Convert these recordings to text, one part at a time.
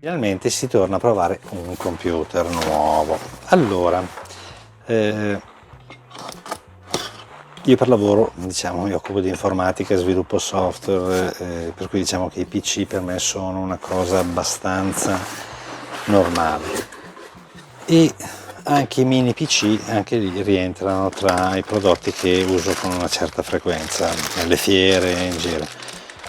Finalmente si torna a provare un computer nuovo. Allora, io per lavoro, diciamo, mi occupo di informatica, sviluppo software, per cui diciamo che i PC per me sono una cosa abbastanza normale. E anche i mini PC, anche lì rientrano tra i prodotti che uso con una certa frequenza, nelle fiere, in giro.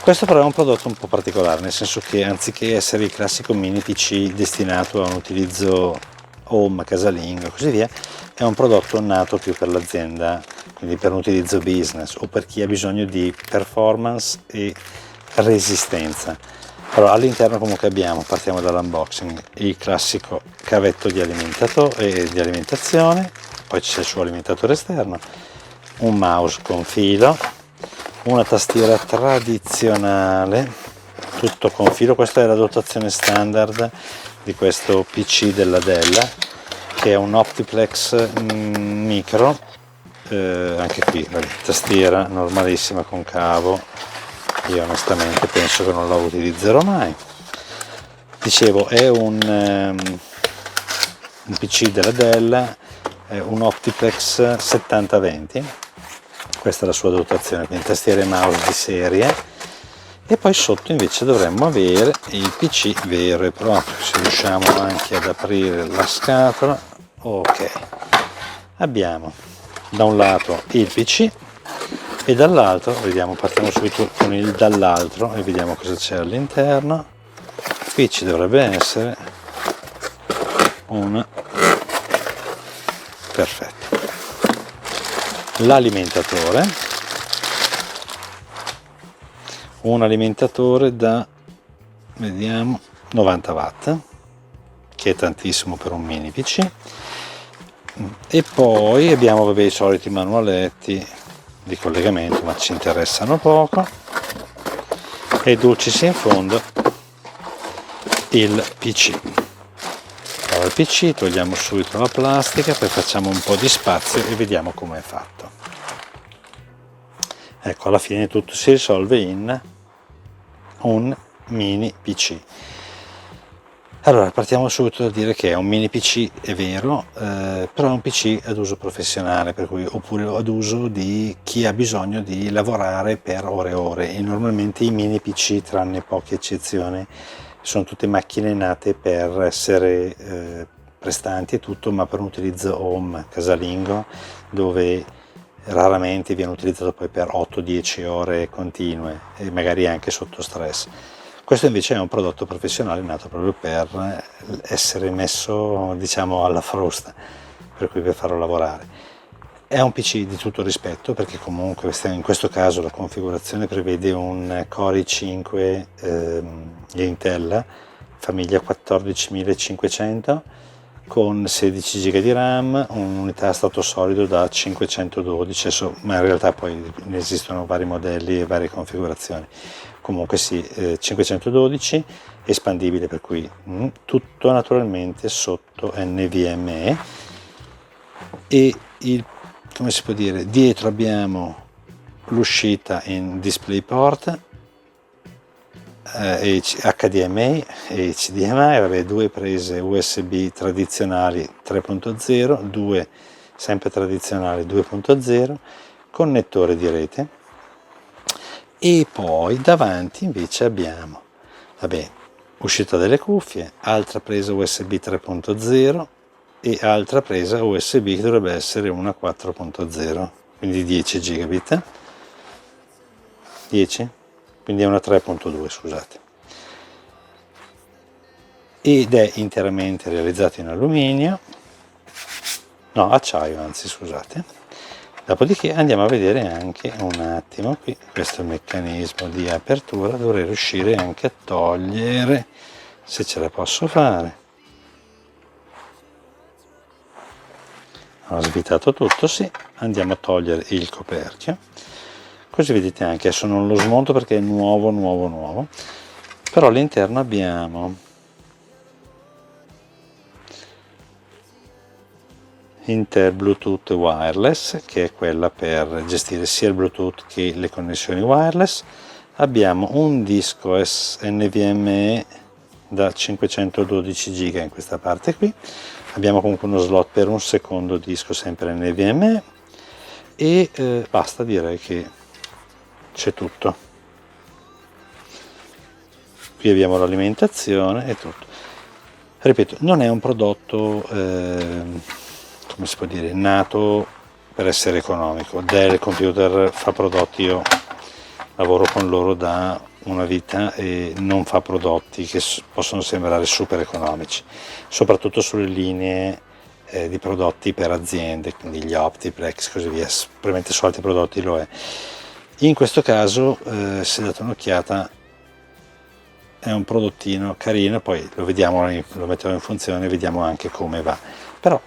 Questo però è un prodotto un po' particolare, nel senso che anziché essere il classico mini PC destinato a un utilizzo home, casalingo e così via, è un prodotto nato più per l'azienda, quindi per un utilizzo business o per chi ha bisogno di performance e resistenza. Allora, all'interno comunque partiamo dall'unboxing, il classico cavetto di alimentazione, poi c'è il suo alimentatore esterno, un mouse con filo, una tastiera tradizionale, tutto con filo. Questa è la dotazione standard di questo PC della Dell, che è un Optiplex micro, anche qui tastiera normalissima con cavo. Io onestamente penso che non la utilizzerò mai. Dicevo, è un PC della Dell, è un Optiplex 7020, questa è la sua dotazione, quindi tastiera e mouse di serie. E poi sotto invece dovremmo avere il PC vero e proprio, se riusciamo anche ad aprire la scatola. Ok, abbiamo da un lato il PC e dall'altro, vediamo, partiamo subito con il dall'altro e vediamo cosa c'è all'interno. Qui ci dovrebbe essere perfetto, l'alimentatore, un alimentatore da, vediamo, 90 watt, che è tantissimo per un mini PC, e poi abbiamo i soliti manualetti di collegamento, ma ci interessano poco, e dulcis in fondo il PC. Allora, il PC togliamo subito la plastica, poi facciamo un po' di spazio e vediamo come è fatto. Ecco, alla fine tutto si risolve in un mini PC. Allora, partiamo subito da dire che è un mini PC, è vero, però è un PC ad uso professionale, per cui, oppure ad uso di chi ha bisogno di lavorare per ore e ore. E normalmente i mini PC, tranne poche eccezioni, sono tutte macchine nate per essere prestanti e tutto, ma per un utilizzo home, casalingo, dove raramente viene utilizzato poi per 8-10 ore continue e magari anche sotto stress. Questo invece è un prodotto professionale nato proprio per essere messo, diciamo, alla frusta, per cui per farlo lavorare. È un PC di tutto rispetto, perché comunque in questo caso la configurazione prevede un Core i5 Intel, famiglia 14500, con 16 GB di RAM, un'unità a stato solido da 512, ma in realtà poi ne esistono vari modelli e varie configurazioni. Comunque sì, 512, espandibile, per cui tutto naturalmente sotto NVMe. E come si può dire, dietro abbiamo l'uscita in DisplayPort, HDMI e HDMI, due prese USB tradizionali 3.0, due sempre tradizionali 2.0, connettore di rete, e poi davanti invece abbiamo, uscita delle cuffie, altra presa USB 3.0 e altra presa USB che dovrebbe essere una 4.0, quindi 10 gigabit, 10? Quindi è una 3.2, scusate, ed è interamente realizzato in alluminio, no, acciaio anzi, scusate. Dopodiché andiamo a vedere anche un attimo qui, questo è il meccanismo di apertura, dovrei riuscire anche a togliere, se ce la posso fare. Ho svitato tutto, sì, andiamo a togliere il coperchio, così vedete anche, adesso non lo smonto perché è nuovo, però all'interno abbiamo Intel Bluetooth Wireless, che è quella per gestire sia il Bluetooth che le connessioni wireless. Abbiamo un disco NVMe da 512 giga in questa parte qui. Abbiamo comunque uno slot per un secondo disco sempre NVMe e basta, direi che c'è tutto. Qui abbiamo l'alimentazione e tutto. Ripeto, non è un prodotto come si può dire, nato per essere economico. Dell Computer fa prodotti, io lavoro con loro da una vita e non fa prodotti che possono sembrare super economici, soprattutto sulle linee di prodotti per aziende, quindi gli Optiplex, così via. Probabilmente su altri prodotti lo è. In questo caso, se date un'occhiata, è un prodottino carino, poi lo vediamo, lo mettiamo in funzione e vediamo anche come va. Però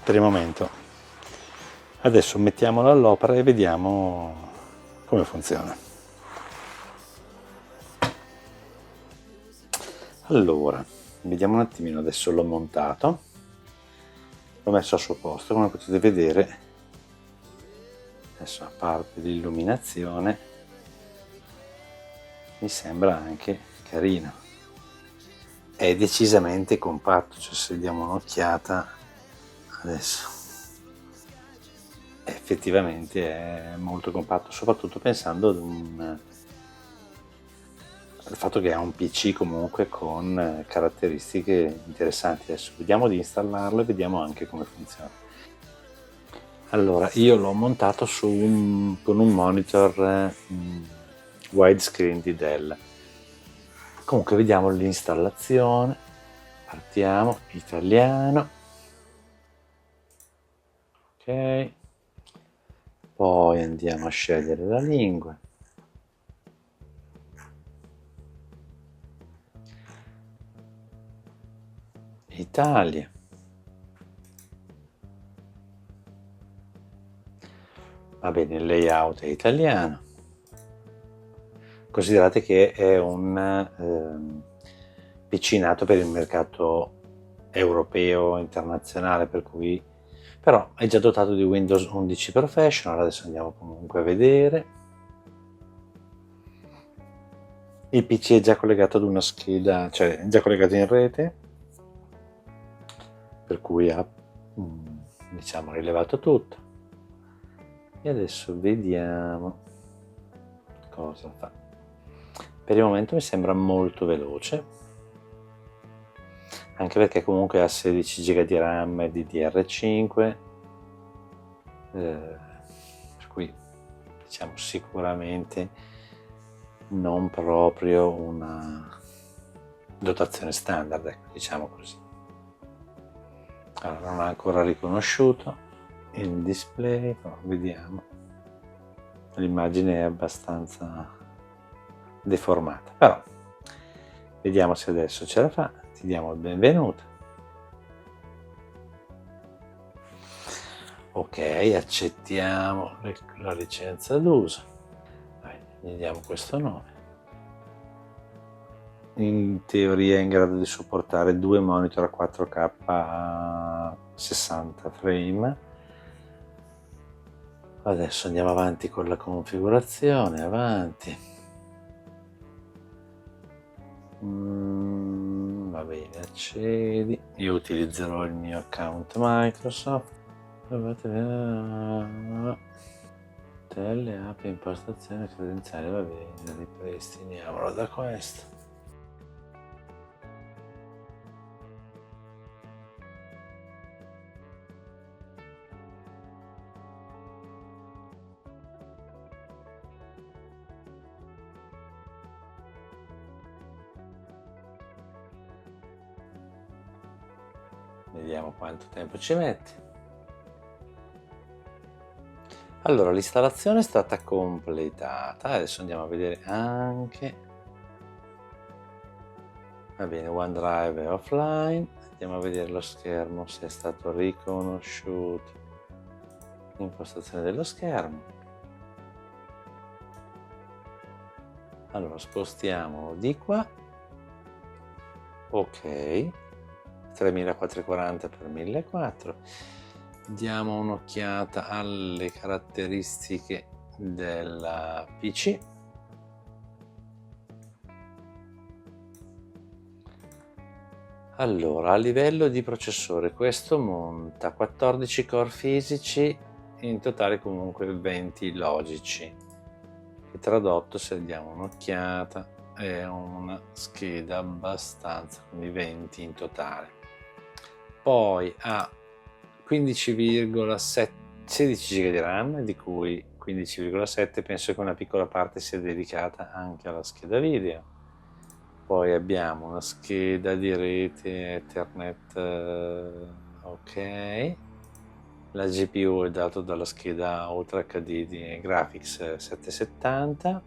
per il momento adesso mettiamolo all'opera e vediamo come funziona. Allora, vediamo un attimino, adesso l'ho montato, l'ho messo al suo posto, come potete vedere. Adesso, a parte l'illuminazione, mi sembra anche carino. È decisamente compatto, cioè se diamo un'occhiata adesso, effettivamente è molto compatto, soprattutto pensando al fatto che ha un PC comunque con caratteristiche interessanti. Adesso vediamo di installarlo e vediamo anche come funziona. Allora, io l'ho montato con un monitor widescreen di Dell. Comunque vediamo l'installazione, partiamo, italiano, ok, poi andiamo a scegliere la lingua, Italia, va bene, il layout è italiano. Considerate che è un PC nato per il mercato europeo, internazionale, per cui però è già dotato di Windows 11 Professional. Adesso andiamo comunque a vedere. Il PC è già collegato ad una scheda, cioè è già collegato in rete, per cui ha diciamo rilevato tutto. E adesso vediamo cosa fa. Per il momento mi sembra molto veloce, anche perché comunque ha 16 GB di RAM e DDR5, per cui diciamo sicuramente non proprio una dotazione standard, ecco, diciamo così. Allora, non ha ancora riconosciuto il display, però vediamo. L'immagine è abbastanza deformata, però vediamo se adesso ce la fa. Ti diamo il benvenuto. Ok, accettiamo la licenza d'uso. Gli diamo questo nome. In teoria è in grado di supportare 2 monitor a 4K a 60 frame. Adesso andiamo avanti con la configurazione, avanti. Va bene, accedi. Io utilizzerò il mio account Microsoft. Tele, app, impostazione, credenziale, va bene, ripristiniamolo da questo. Vediamo quanto tempo ci mette. Allora, l'installazione è stata completata. Adesso andiamo a vedere anche, va bene, OneDrive è offline. Andiamo a vedere lo schermo se è stato riconosciuto. Impostazione dello schermo. Allora, spostiamo di qua. Ok, 3440 x 1400. Diamo un'occhiata alle caratteristiche del PC. Allora, a livello di processore, questo monta 14 core fisici, in totale comunque 20 logici, che tradotto, se diamo un'occhiata, è una scheda abbastanza, quindi 20 in totale. Poi ha 15,7 16 GB di RAM, di cui 15,7 penso che una piccola parte sia dedicata anche alla scheda video. Poi abbiamo una scheda di rete Ethernet, ok. La GPU è data dalla scheda Ultra HD di Graphics 770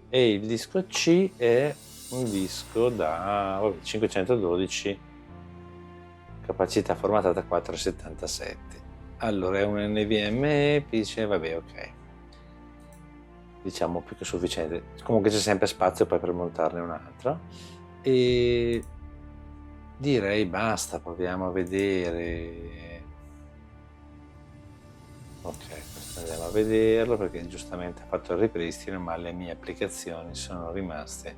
e il disco C è un disco da 512, capacità formatata 477. Allora è un NVMe, dice, vabbè, ok, diciamo più che sufficiente. Comunque c'è sempre spazio poi per montarne un'altra, e direi basta, proviamo a vedere. Ok, questo andiamo a vederlo perché giustamente ha fatto il ripristino, ma le mie applicazioni sono rimaste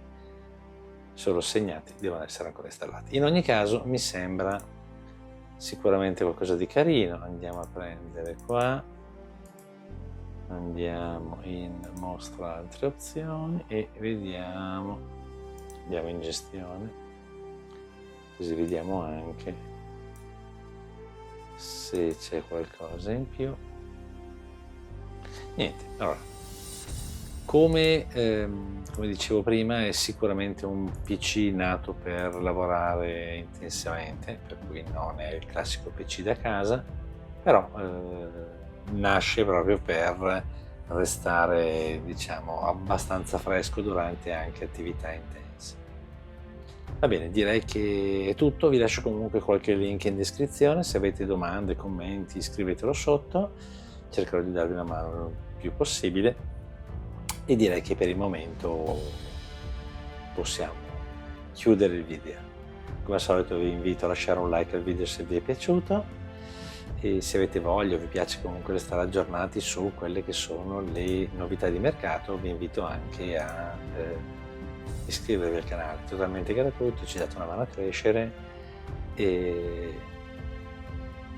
solo segnate, devono essere ancora installate. In ogni caso mi sembra sicuramente qualcosa di carino. Andiamo a prendere qua, andiamo in mostra altre opzioni e vediamo, andiamo in gestione, così vediamo anche se c'è qualcosa in più. Niente. Allora, come dicevo prima, è sicuramente un PC nato per lavorare intensamente, per cui non è il classico PC da casa, però nasce proprio per restare, diciamo, abbastanza fresco durante anche attività intense. Va bene, direi che è tutto. Vi lascio comunque qualche link in descrizione, se avete domande, commenti, scrivetelo sotto, cercherò di darvi una mano il più possibile, e direi che per il momento possiamo chiudere il video. Come al solito vi invito a lasciare un like al video se vi è piaciuto, e se avete voglia o vi piace comunque restare aggiornati su quelle che sono le novità di mercato, vi invito anche a iscrivervi al canale, totalmente gratuito, ci date una mano a crescere, e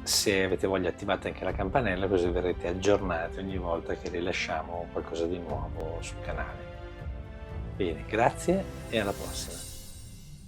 se avete voglia attivate anche la campanella, così verrete aggiornati ogni volta che rilasciamo qualcosa di nuovo sul canale. Bene, grazie e alla prossima.